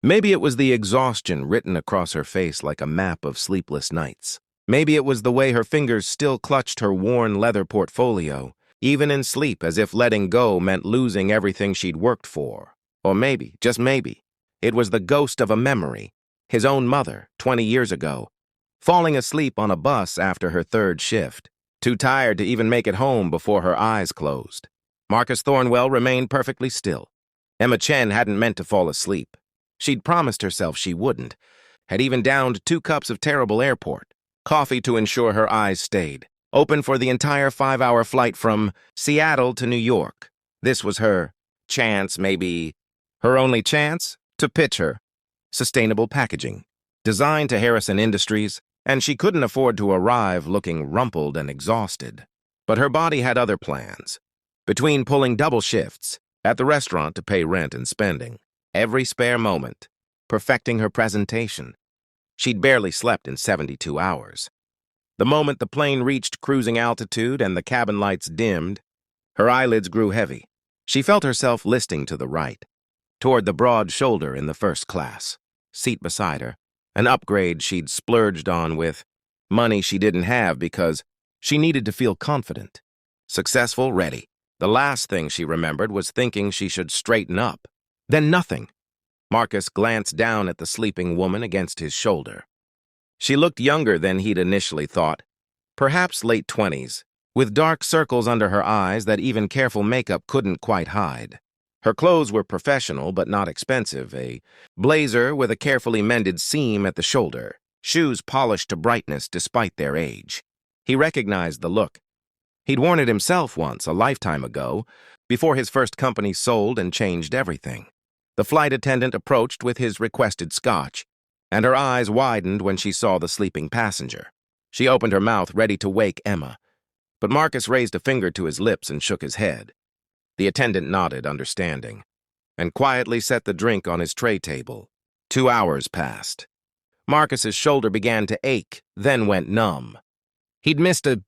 Maybe it was the exhaustion written across her face like a map of sleepless nights. Maybe it was the way her fingers still clutched her worn leather portfolio, even in sleep, as if letting go meant losing everything she'd worked for. Or maybe, just maybe, it was the ghost of a memory, his own mother, 20 years ago, falling asleep on a bus after her third shift, too tired to even make it home before her eyes closed. Marcus Thornwell remained perfectly still. Emma Chen hadn't meant to fall asleep. She'd promised herself she wouldn't, had even downed 2 cups of terrible airport coffee to ensure her eyes stayed open for the entire 5-hour flight from Seattle to New York. This was her chance, maybe her only chance, to pitch her sustainable packaging, designed to Harrison Industries, and she couldn't afford to arrive looking rumpled and exhausted. But her body had other plans. Between pulling double shifts at the restaurant to pay rent and spending every spare moment, perfecting her presentation, she'd barely slept in 72 hours. The moment the plane reached cruising altitude and the cabin lights dimmed, her eyelids grew heavy. She felt herself listing to the right, toward the broad shoulder in the first class, seat beside her, an upgrade she'd splurged on with money she didn't have because she needed to feel confident, successful, ready. The last thing she remembered was thinking she should straighten up. Then nothing. Marcus glanced down at the sleeping woman against his shoulder. She looked younger than he'd initially thought, perhaps late 20s, with dark circles under her eyes that even careful makeup couldn't quite hide. Her clothes were professional but not expensive, a blazer with a carefully mended seam at the shoulder, shoes polished to brightness despite their age. He recognized the look. He'd worn it himself once, a lifetime ago, before his first company sold and changed everything. The flight attendant approached with his requested scotch, and her eyes widened when she saw the sleeping passenger. She opened her mouth, ready to wake Emma, but Marcus raised a finger to his lips and shook his head. The attendant nodded, understanding, and quietly set the drink on his tray table. 2 hours passed. Marcus's shoulder began to ache, then went numb. He'd missed a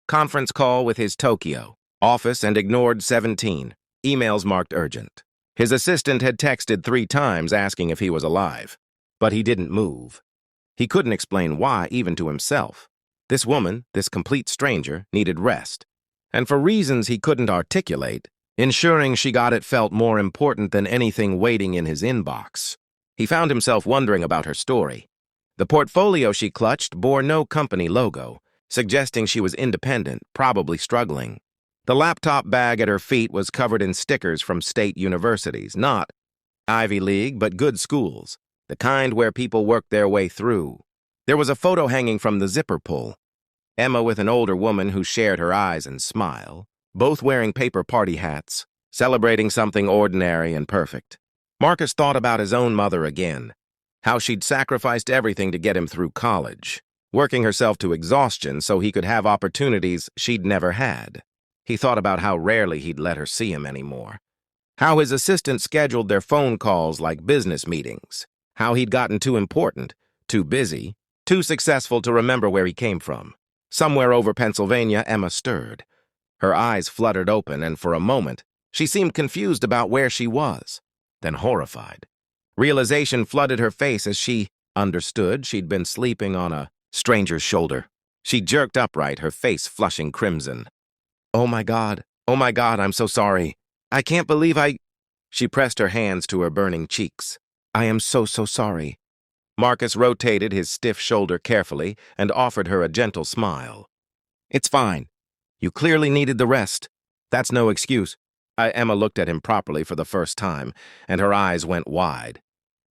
conference call with his Tokyo office and ignored 17 emails marked urgent. His assistant had texted 3 times asking if he was alive, but he didn't move. He couldn't explain why, even to himself. This woman, this complete stranger, needed rest, and for reasons he couldn't articulate, ensuring she got it felt more important than anything waiting in his inbox. He found himself wondering about her story. The portfolio she clutched bore no company logo, suggesting she was independent, probably struggling. The laptop bag at her feet was covered in stickers from state universities, not Ivy League, but good schools, the kind where people work their way through. There was a photo hanging from the zipper pull. Emma with an older woman who shared her eyes and smile, both wearing paper party hats, celebrating something ordinary and perfect. Marcus thought about his own mother again, how she'd sacrificed everything to get him through college, working herself to exhaustion so he could have opportunities she'd never had. He thought about how rarely he'd let her see him anymore, how his assistant scheduled their phone calls like business meetings, how he'd gotten too important, too busy, too successful to remember where he came from. Somewhere over Pennsylvania, Emma stirred. Her eyes fluttered open, and for a moment, she seemed confused about where she was, then horrified. Realization flooded her face as she understood she'd been sleeping on a stranger's shoulder. She jerked upright, her face flushing crimson. Oh my God, I'm so sorry. I can't believe I... She pressed her hands to her burning cheeks. I am so sorry. Marcus rotated his stiff shoulder carefully and offered her a gentle smile. It's fine. You clearly needed the rest. That's no excuse. Emma looked at him properly for the first time, and her eyes went wide.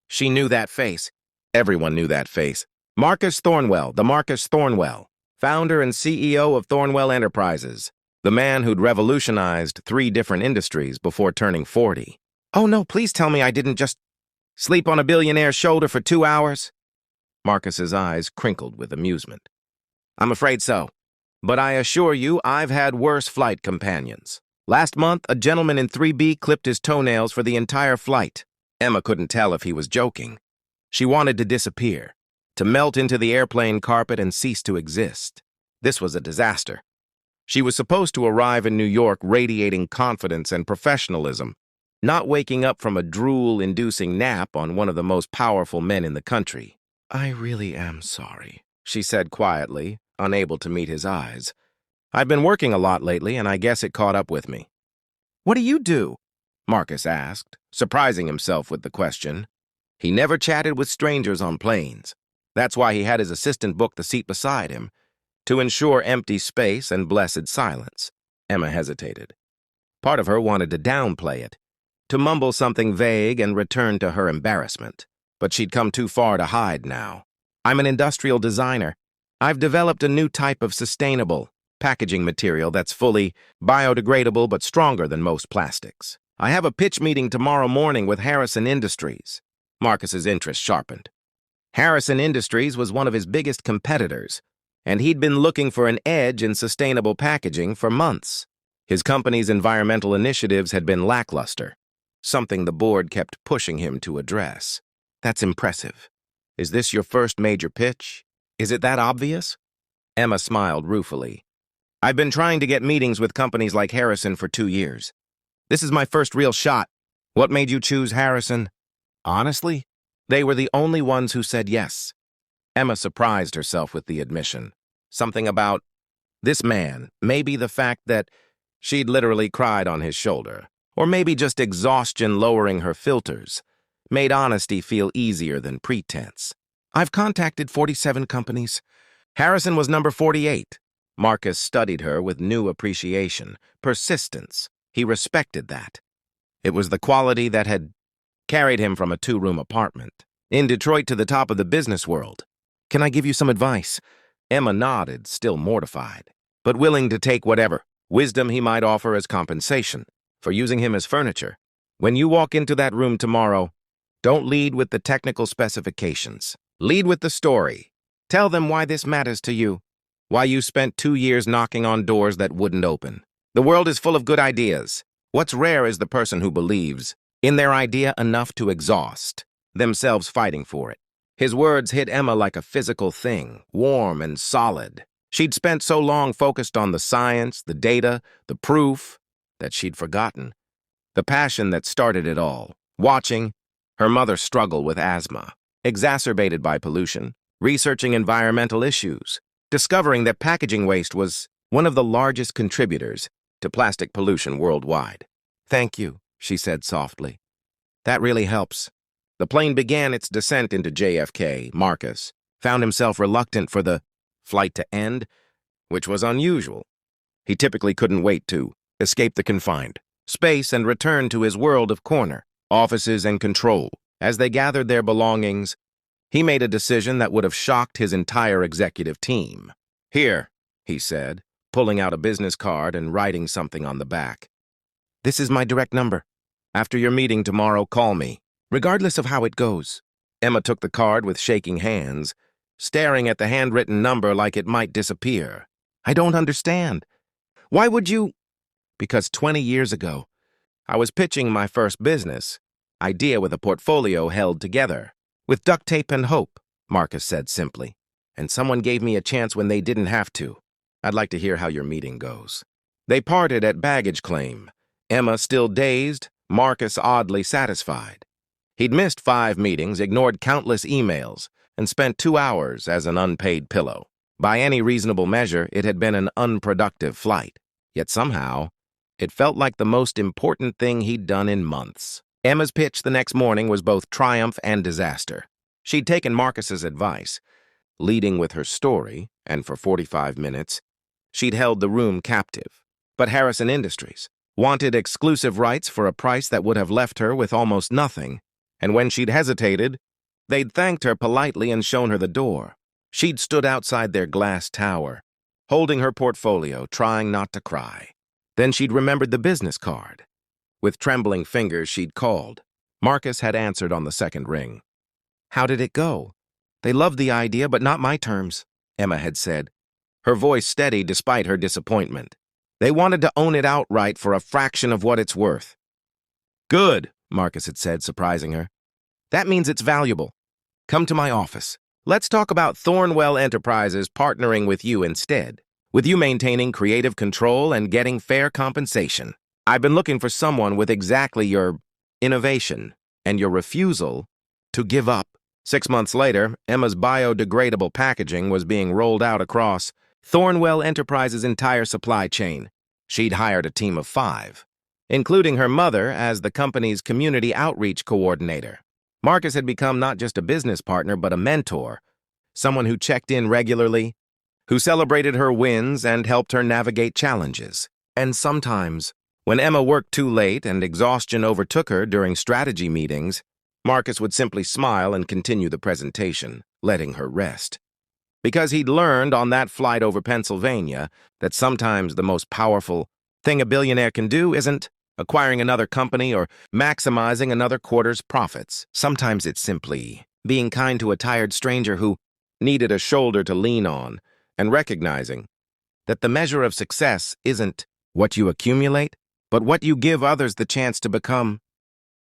She knew that face. Everyone knew that face. Marcus Thornwell, the Marcus Thornwell, founder and CEO of Thornwell Enterprises, the man who'd revolutionized 3 different industries before turning 40. Oh no, please tell me I didn't just sleep on a billionaire's shoulder for 2 hours? Marcus's eyes crinkled with amusement. I'm afraid so. But I assure you, I've had worse flight companions. Last month, a gentleman in 3B clipped his toenails for the entire flight. Emma couldn't tell if he was joking. She wanted to disappear, to melt into the airplane carpet and cease to exist. This was a disaster. She was supposed to arrive in New York radiating confidence and professionalism, not waking up from a drool-inducing nap on one of the most powerful men in the country. "I really am sorry," she said quietly, unable to meet his eyes. "I've been working a lot lately, and I guess it caught up with me." "What do you do?" Marcus asked, surprising himself with the question. He never chatted with strangers on planes. That's why he had his assistant book the seat beside him, to ensure empty space and blessed silence. Emma hesitated. Part of her wanted to downplay it, to mumble something vague and return to her embarrassment. But she'd come too far to hide now. "I'm an industrial designer. I've developed a new type of sustainable packaging material that's fully biodegradable but stronger than most plastics. I have a pitch meeting tomorrow morning with Harrison Industries." Marcus's interest sharpened. Harrison Industries was one of his biggest competitors, and he'd been looking for an edge in sustainable packaging for months. His company's environmental initiatives had been lackluster, something the board kept pushing him to address. "That's impressive. Is this your first major pitch? Is it that obvious?" Emma smiled ruefully. "I've been trying to get meetings with companies like Harrison for 2 years. This is my first real shot." "What made you choose Harrison?" "Honestly, they were the only ones who said yes." Emma surprised herself with the admission. Something about this man, maybe the fact that she'd literally cried on his shoulder, or maybe just exhaustion lowering her filters, made honesty feel easier than pretense. "I've contacted 47 companies. Harrison was number 48. Marcus studied her with new appreciation, persistence. He respected that. It was the quality that had carried him from a 2-room apartment in Detroit to the top of the business world. "Can I give you some advice?" Emma nodded, still mortified, but willing to take whatever wisdom he might offer as compensation for using him as furniture. "When you walk into that room tomorrow, don't lead with the technical specifications. Lead with the story. Tell them why this matters to you, why you spent 2 years knocking on doors that wouldn't open. The world is full of good ideas. What's rare is the person who believes in their idea enough to exhaust themselves fighting for it." His words hit Emma like a physical thing, warm and solid. She'd spent so long focused on the science, the data, the proof, that she'd forgotten the passion that started it all. Watching her mother struggle with asthma, exacerbated by pollution, researching environmental issues, discovering that packaging waste was one of the largest contributors to plastic pollution worldwide. "Thank you," she said softly. "That really helps." The plane began its descent into JFK. Marcus found himself reluctant for the flight to end, which was unusual. He typically couldn't wait to escape the confined space and return to his world of corner, offices, and control. As they gathered their belongings, he made a decision that would have shocked his entire executive team. "Here," he said, pulling out a business card and writing something on the back. "This is my direct number. After your meeting tomorrow, call me, regardless of how it goes." Emma took the card with shaking hands, staring at the handwritten number like it might disappear. "I don't understand. Why would you?" "Because 20 years ago, I was pitching my first business idea with a portfolio held together with duct tape and hope," Marcus said simply. "And someone gave me a chance when they didn't have to. I'd like to hear how your meeting goes." They parted at baggage claim, Emma still dazed, Marcus oddly satisfied. He'd missed 5 meetings, ignored countless emails, and spent 2 hours as an unpaid pillow. By any reasonable measure, it had been an unproductive flight. Yet somehow, it felt like the most important thing he'd done in months. Emma's pitch the next morning was both triumph and disaster. She'd taken Marcus's advice, leading with her story, and for 45 minutes, she'd held the room captive. But Harrison Industries wanted exclusive rights for a price that would have left her with almost nothing, and when she'd hesitated, they'd thanked her politely and shown her the door. She'd stood outside their glass tower, holding her portfolio, trying not to cry. Then she'd remembered the business card. With trembling fingers, she'd called. Marcus had answered on the second ring. "How did it go?" "They loved the idea, but not my terms," Emma had said, her voice steady despite her disappointment. "They wanted to own it outright for a fraction of what it's worth." "Good," Marcus had said, surprising her. "That means it's valuable. Come to my office. Let's talk about Thornwell Enterprises partnering with you instead, with you maintaining creative control and getting fair compensation. I've been looking for someone with exactly your innovation, and your refusal to give up. 6 months later, Emma's biodegradable packaging was being rolled out across Thornwell Enterprises' entire supply chain. She'd hired a team of 5, including her mother as the company's community outreach coordinator. Marcus had become not just a business partner, but a mentor, someone who checked in regularly, who celebrated her wins and helped her navigate challenges. And sometimes, when Emma worked too late and exhaustion overtook her during strategy meetings, Marcus would simply smile and continue the presentation, letting her rest. Because he'd learned on that flight over Pennsylvania that sometimes the most powerful thing a billionaire can do isn't acquiring another company or maximizing another quarter's profits. Sometimes it's simply being kind to a tired stranger who needed a shoulder to lean on, and recognizing that the measure of success isn't what you accumulate, but what you give others the chance to become.